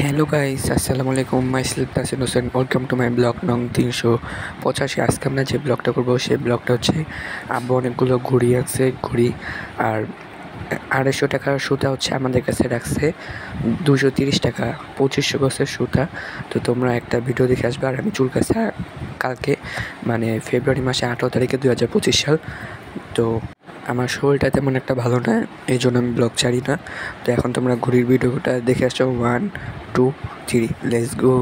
Hello guys, আসসালামু আলাইকুম। Myself Tasin Hossain, welcome to my blog নং 385। আজকে আমরা যে ব্লগটা করবো সেই ব্লগটা হচ্ছে আব্বু অনেকগুলো ঘড়ি আছে, ঘড়ি আর 250 টাকার সুতা হচ্ছে আমাদের কাছে রাখছে 230 টাকা, 2500 গছের সুতা। তো তোমরা একটা ভিডিও দেখে আসবে। আর আমি চুল কাছে কালকে মানে ফেব্রুয়ারি মাসে 18 তারিখে 2025 সাল। তো আমার শরীরটা তেমন একটা ভালো না, এই জন্য আমি ব্লগ ছাড়ি না। তো এখন তোমরা ঘড়ির ভিডিওটা দেখে আসছো। 1 2 3, লেটস গো।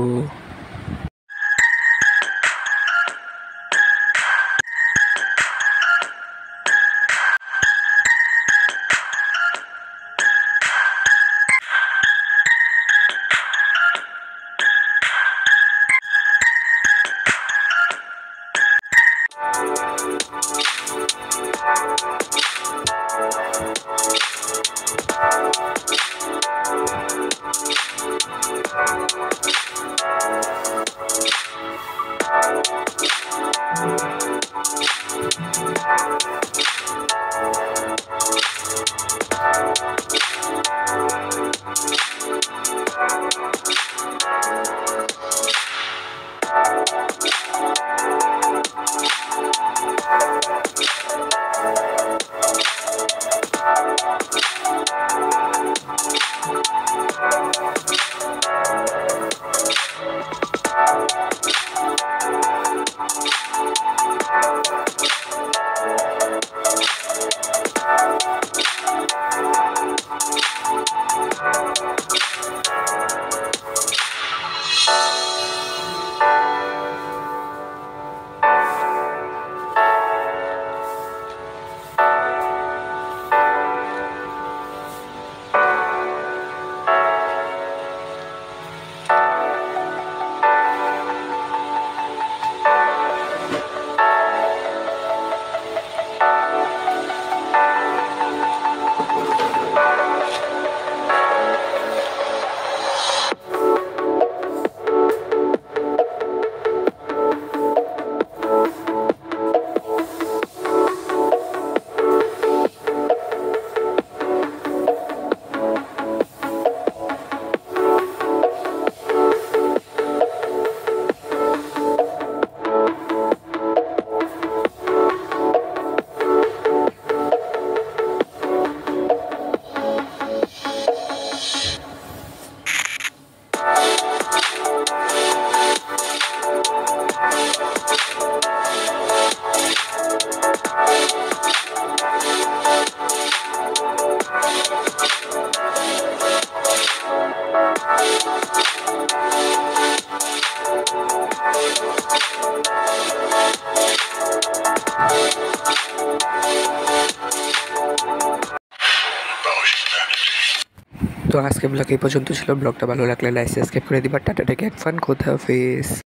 তো আজকে ব্লগ এই পর্যন্ত ছিল। ব্লগটা ভালো লাগলে লাইক সাবস্ক্রাইব করে দিবা। টাটা টেক ফান, খোদা হাফেজ।